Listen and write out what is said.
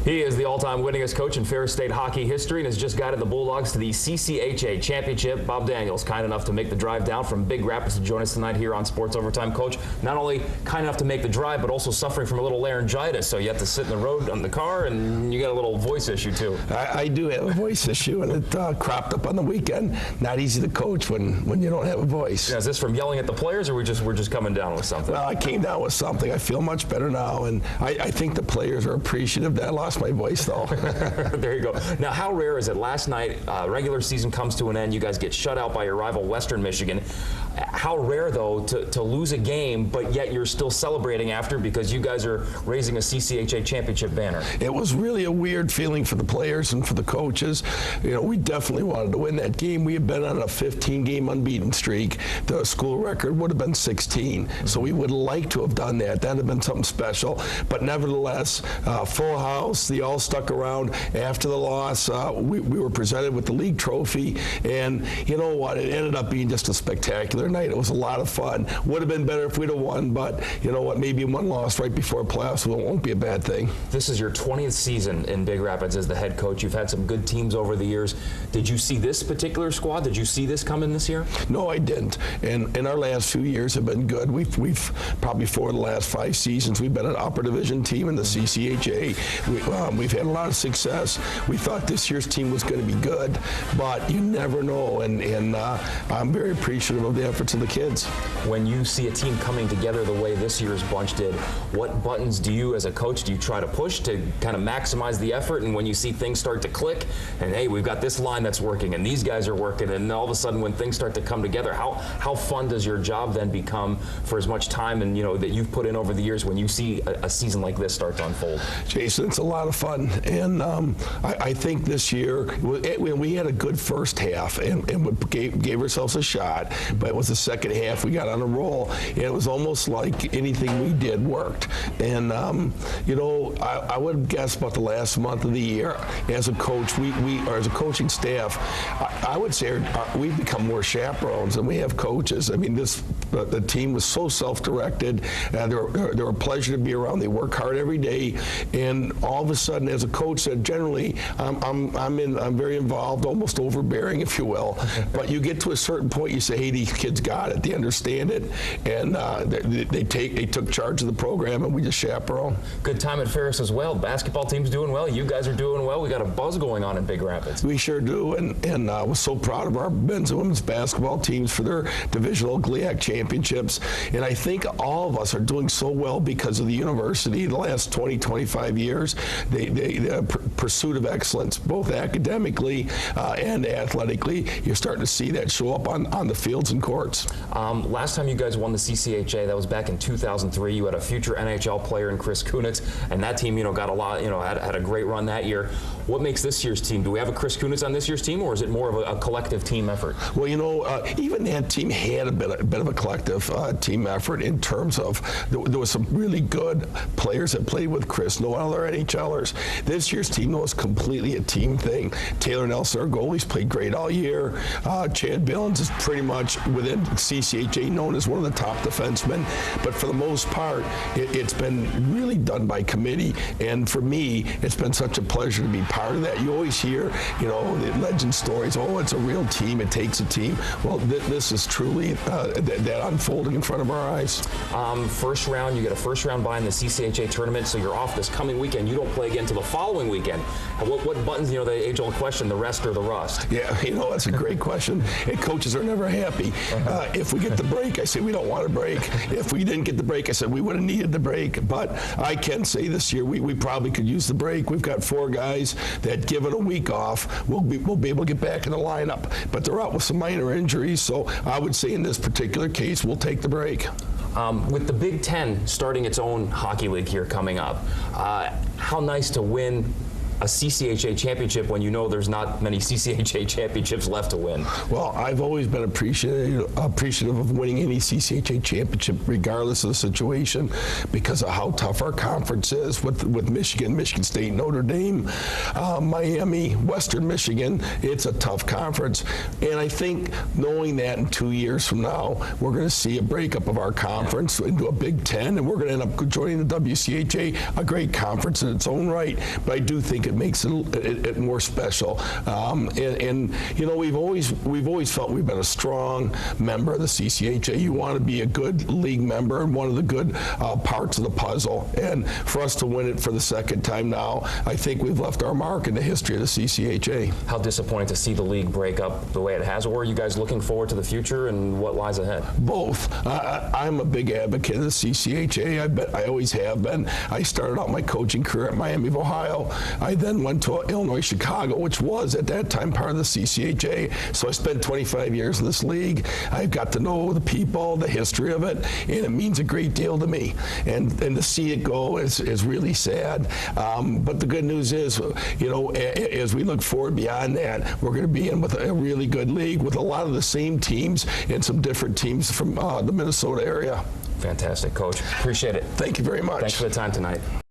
He is the all-time winningest coach in Ferris State hockey history and has just guided the Bulldogs to the CCHA championship. Bob Daniels, kind enough to make the drive down from Big Rapids to join us tonight here on Sports Overtime. Coach, not only kind enough to make the drive, but also suffering from a little laryngitis, so you have to sit in the road on the car, and you got a little voice issue too. I do have a voice issue, and it cropped up on the weekend. Not easy to coach when you don't have a voice. Now, is this from yelling at the players, or we're just coming down with something? Well, I came down with something. I feel much better now, and I think the players are appreciative that I lost my voice, though. There you go. Now, how rare is it? Last night, regular season comes to an end. You guys get shut out by your rival, Western Michigan. How rare, though, to lose a game, but yet you're still celebrating after because you guys are raising a CCHA championship banner. It was really a weird feeling for the players and for the coaches. You know, we definitely wanted to win that game. We had been on a 15-game unbeaten streak. The school record would have been 16. So we would like to have done that. That would have been something special. But nevertheless, full house. They all stuck around after the loss. We were presented with the league trophy. And you know what? It ended up being just a spectacular night. It was a lot of fun. Would have been better if we'd have won, but you know what? Maybe one loss right before playoffs won't be a bad thing. This is your 20th season in Big Rapids as the head coach. You've had some good teams over the years. Did you see this particular squad? Did you see this coming this year? No, I didn't. And our last few years have been good. We've probably 4 of the last 5 seasons we've been an upper division team in the CCHA. We've had a lot of success. We thought this year's team was going to be good, but you never know. And I'm very appreciative of the efforts of the kids. When you see a team coming together the way this year's bunch did, what buttons do you as a coach do you try to push to kind of maximize the effort? And when you see things start to click and hey, we've got this line that's working and these guys are working, and all of a sudden when things start to come together, how fun does your job then become for as much time and that you've put in over the years when you see a season like this start to unfold? Jason, it's a lot of fun, and I think this year we had a good first half and gave ourselves a shot, but it was the second half we got on a roll, and it was almost like anything we did worked. And I would guess about the last month of the year as a coach, or as a coaching staff, I would say we've become more chaperones than we have coaches. I mean, the team was so self-directed. They're a pleasure to be around. They work hard every day, and all of a sudden, as a coach, said generally, I'm very involved, almost overbearing, if you will. But you get to a certain point, you say, hey, these kids got it. They understand it, and they took charge of the program, and we just chaperone. Good time at Ferris as well. Basketball team's doing well. You guys are doing well. We got a buzz going on in Big Rapids. We sure do, and I was so proud of our men's and women's basketball teams for their divisional GLIAC championships. And I think all of us are doing so well because of the university. The last 20, 25 years, the pursuit of excellence, both academically and athletically, you're starting to see that show up on the fields and courts. Last time you guys won the CCHA, that was back in 2003. You had a future NHL player in Chris Kunitz, and that team, got a lot, had a great run that year. What makes this year's team? Do we have a Chris Kunitz on this year's team, or is it more of a collective team effort? Well, even that team had a bit of a collective team effort in terms of there was some really good players that played with Chris, no other NHLers. This year's team was completely a team thing. Taylor Nelson, our goalie's played great all year. Chad Billings is pretty much within CCHA known as one of the top defensemen. But for the most part, it's been really done by committee. And for me, it's been such a pleasure to be part of that. You always hear, the legend stories. Oh, it's a real team. It takes a team. Well, this is truly that unfolding in front of our eyes. First round, you get a first round bye in the CCHA tournament, so you're off this coming weekend. You don't play again until the following weekend. What buttons, the age-old question, the rest or the rust? Yeah, that's a great question. And coaches are never happy. If we get the break, I say we don't want a break. If we didn't get the break, I said we would have needed the break. But I can say this year we probably could use the break. We've got 4 guys that, given a week off, we'll be able to get back in the lineup. But they're out with some minor injuries, so I would say in this particular case, we'll take the break. With the Big Ten starting its own hockey league here coming up, how nice to win a CCHA championship when you know there's not many CCHA championships left to win? Well, I've always been appreciative of winning any CCHA championship, regardless of the situation, because of how tough our conference is with Michigan, Michigan State, Notre Dame, Miami, Western Michigan. It's a tough conference. And I think knowing that in 2 years from now, we're going to see a breakup of our conference into a Big Ten, and we're going to end up joining the WCHA, a great conference in its own right. But I do think it makes it more special. And you know, we've always felt we've been a strong member of the CCHA. You want to be a good league member and one of the good parts of the puzzle. And for us to win it for the second time now, I think we've left our mark in the history of the CCHA. How disappointing to see the league break up the way it has, or are you guys looking forward to the future and what lies ahead? Both. I'm a big advocate of the CCHA. I always have been. I started out my coaching career at Miami of Ohio. I then went to Illinois Chicago, which was at that time part of the CCHA. So I spent 25 years in this league. I've got to know the people, the history of it, and it means a great deal to me. And to see it go is really sad. But the good news is, you know, as we look forward beyond that, we're going to be in with a really good league with a lot of the same teams and some different teams from the Minnesota area. Fantastic, Coach. Appreciate it. Thank you very much. Thanks for the time tonight.